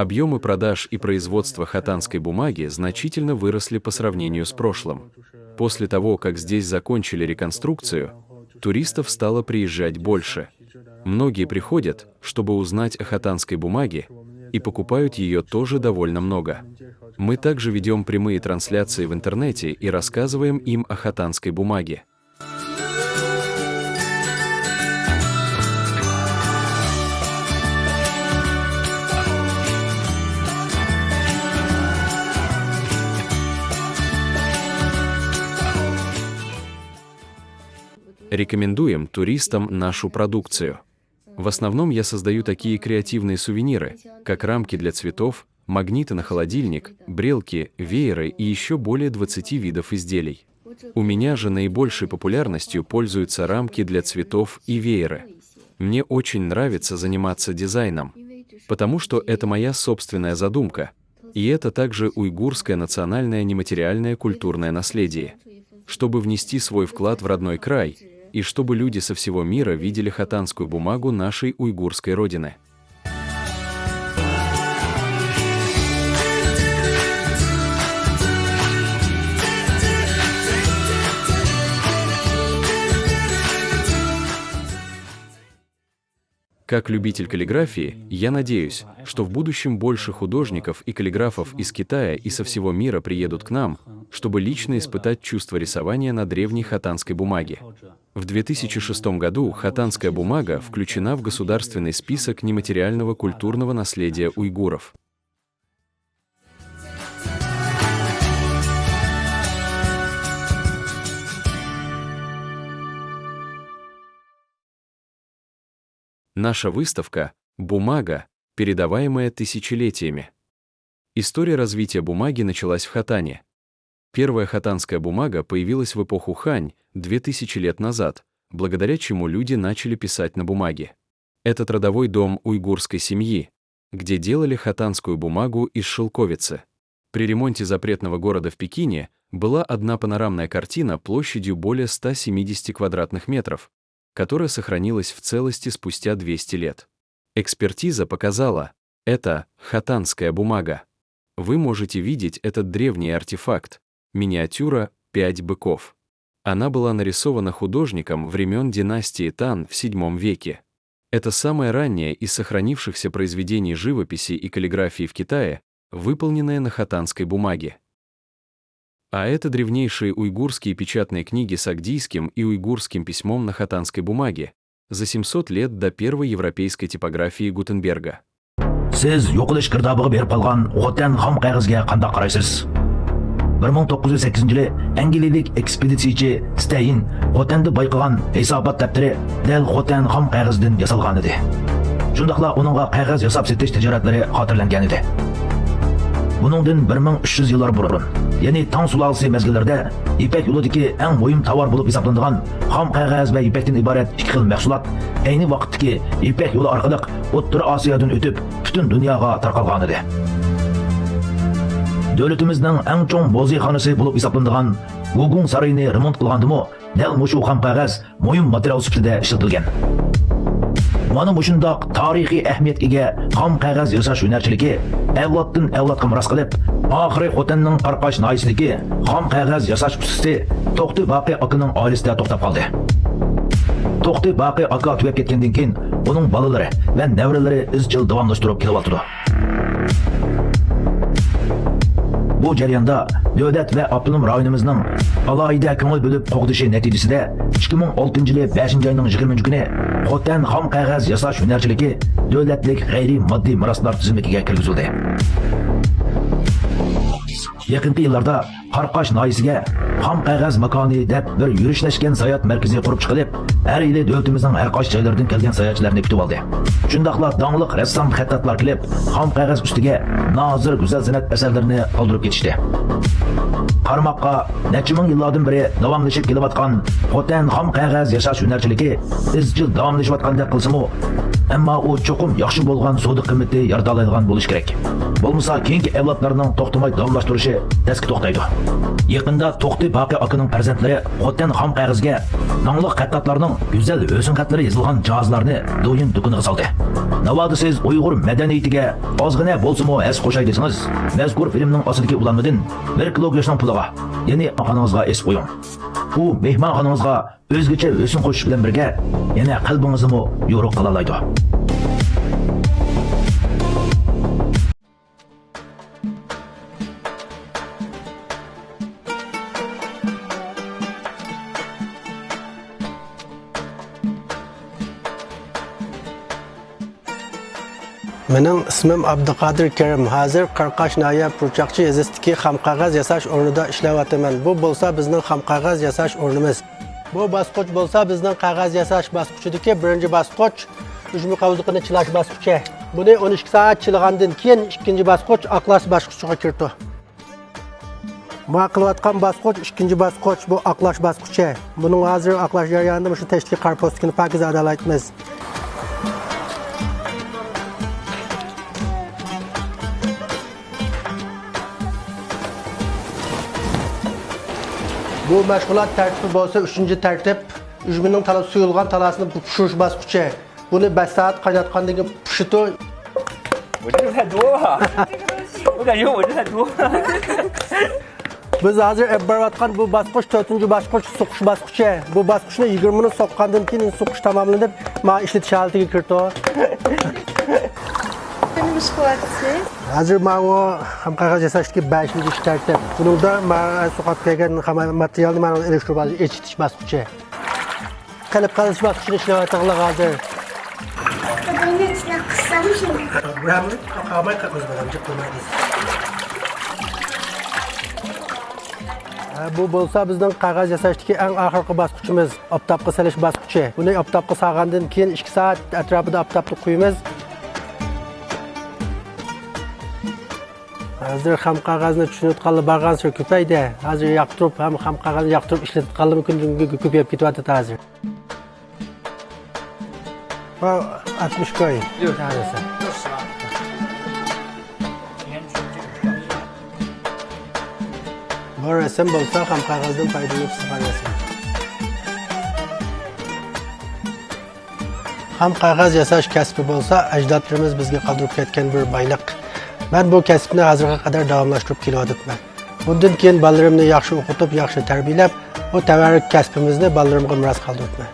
Объемы продаж и производства хотанской бумаги значительно выросли по сравнению с прошлым. После того, как здесь закончили реконструкцию, туристов стало приезжать больше. Многие приходят, чтобы узнать о хотанской бумаге, и покупают ее тоже довольно много. Мы также ведем прямые трансляции в интернете и рассказываем им о хотанской бумаге. Рекомендуем туристам нашу продукцию. В основном я создаю такие креативные сувениры, как рамки для цветов, магниты на холодильник, брелки, вееры и еще более 20 видов изделий. У меня же наибольшей популярностью пользуются рамки для цветов и вееры. Мне очень нравится заниматься дизайном, потому что это моя собственная задумка, и это также уйгурское национальное нематериальное культурное наследие. Чтобы внести свой вклад в родной край, и чтобы люди со всего мира видели хотанскую бумагу нашей уйгурской родины. Как любитель каллиграфии, я надеюсь, что в будущем больше художников и каллиграфов из Китая и со всего мира приедут к нам, чтобы лично испытать чувство рисования на древней хотанской бумаге. В 2006 году хотанская бумага включена в государственный список нематериального культурного наследия уйгуров. Наша выставка «Бумага, передаваемая тысячелетиями». История развития бумаги началась в Хотане. Первая хотанская бумага появилась в эпоху Хань 2000 лет назад, благодаря чему люди начали писать на бумаге. Этот родовой дом уйгурской семьи, где делали хотанскую бумагу из шелковицы. При ремонте запретного города в Пекине была одна панорамная картина площадью более 170 квадратных метров, которая сохранилась в целости спустя 200 лет. Экспертиза показала, это хотанская бумага. Вы можете видеть этот древний артефакт, миниатюра «5 быков». Она была нарисована художником времен династии Тан в VII веке. Это самое раннее из сохранившихся произведений живописи и каллиграфии в Китае, выполненное на хотанской бумаге. А это древнейшие уйгурские печатные книги с агдийским и уйгурским письмом на хотанской бумаге, за 700 лет до первой европейской типографии Гутенберга. Siz yo'qolish girdobig'i berib qolgan Xotan xom qog'ozga qanday qaraysiz? 1908-yili angliyalik ekspeditsiyachi Stein Xotanda bayqagan hisobot daftari dal Xotan xom qog'ozidan yasalgan edi. Shundaqla uningga qog'oz yasab setish tijoratlari xotirlangan edi. Buningdan 1300 yillar burun, ya'ni Tang sulolasi mezgillarida ipak yo'lidagi eng muhim tovar bo'lib hisoblanadigan xom qog'oz va ipakdan iborat ikki xil mahsulot ayni vaqtdagi ipak yo'li orqali O'rta Osiyodan o'tib, butun dunyoga tarqalgan edi. Davlatimizning eng chong muzeyxonasi bo'lib hisoblanadigan Gugung saroyini remont qilgandimi, dal mushu xom qog'oz muhim material sifatida ishlatilgan. Mana bu shundoq tarixiy ahamiyatga ega xom qog'oz yasash hunarchiligi avloddan avlodga miros qilib, oxiri Xotanning Qarqash noyisidagi xom qog'oz yasash ustasi To'xti Boqiy akaning oilasida to'xtab qoldi. To'xti Boqiy aka tugab ketgandan keyin uning bolalari va nevaralari izchil davomlashtirib kelyapti. Bu jarayonda davlat va avtonom rayonimizning alohida ko'ngil bo'lib qo'g'dishi natijasida 2006-yili 5-oyning 20 kuni Xotan xom qog'oz yasash hunarchiligi davlatlik g'ayriy moddiy meroslar tizimiga kirgizildi. Yaqinqi yillarda Qarqash noyisiga xom qog'oz makoni deb bir yurishlashgan sayohat markazi qurib chiqilib, har yili davlatimizning har qaysi joylaridan kelgan sayohatchilarni kutib oldi. Shundaqla dongliq rassom xattatlar kelib, xom qog'oz ustiga nozir go'zal san'at asarlarini qoldirib ketishdi. Qarmoqqa necha ming yillardan beri davomlashib kelayotgan Xotan xom qog'oz yasash hunarchiligi izchil davomlashayotgandek qilsa-mu, Ammo u cho'qim yaxshi bo'lgan savdo qiymati yarata oladigan bo'lish kerak. Bo'lmasa keyingi avlodlarning to'xtamay davomlashtirishi tezki to'xtaydi. Yaqinda To'xti Boqi akaning farzandlari xotin xom qog'ozga nonliq xattatlarning go'zal o'sin xatlari yozilgan jihozlarni do'yin do'koniga soldi. Navoda siz Uyg'ur madaniyatiga ozgina bo'lsa-mu as qo'shay desangiz, mazkur filmning osidagi ulanmadan 1 kilo go'shtning puliga, ya'ni xonangizga es qo'ying. Bu mehmonxonangizga o'zgacha o'sin qo'shish bilan birga yana qalbingizni yo'riq qila oladi. Mening ismim Abduqodir Karim. Hozir Qarqash noyob Burchaqchi yezistiki xam qog'oz yasash o'rnida ishlayapman. Bu bo'lsa bizning xam qog'oz yasash o'rnimiz. Bu bosqich bo'lsa bizning qog'oz yasash bosqichidagi birinchi bosqich ujmi qavziqini chilash bosqichi. Buni 12 soat chilagandan keyin ikkinchi bosqich oqlash bosqichiga kirdi. Bu qilayotgan bosqich ikkinchi bosqich bu oqlash bosqichi. Buning hozir oqlash jarayonida shu tashdagi qarpostkini pakiz adalaymiz. Bu mashg'ulot tartibi bo'lsa 3-tartib ujmining suyulgan talasini pishirish bosqichi. Buni 5 soat qaynatgandan keyin pishitib. 我这个太多了，我感觉我这太多了。 Biz hozir borayotgan bu bosqich 4-bosqich suqish bosqichi. Bu bosqichni 20 minut soqqandan keyin suqish tamomlanib, mana ishlatish holatiga kirdi. Hozir mana ham qog'oz yasashdagi 5-tartib. Buningda mana suqab kelgan materialni mana elektrobaz echitish bosqichi. Qilib qilish bosqichini ishlayotganlar hozir. Bunun içine kıslamışım. Buramni qamay qilib bo'lamchi qo'ymaymiz. Bu bo'lsa bizning qog'oz yasashdagi eng oxirgi bosqichimiz, oftobga solish bosqichi. Buni oftobga solgandan keyin 2 soat atrofida oftobga qo'yamiz. Hozir ham qog'ozni tushunayotganlar barg'ancha ko'paydi. Hozir yoqtirib, ham qog'ozni yoqtirib ishlatganlar kunga ko'payib ketyapti hozir. Va 60 koy. Yo'q, tanisi. Bu rasm bo'lsa ham qog'ozdan foydalanib chiqarasiz. Ham qog'oz yasash kasbi bo'lsa, ajdodlarimiz bizga qoldirib ketgan bir boylik. Ben bu kasbni hozirga qadar davomlashtirib kelyapman. Bundan keyin bolalarimni yaxshi o'qitib, yaxshi tarbiyalab, bu tabarruk kasbimizni bolalarimga meros qoldiribman.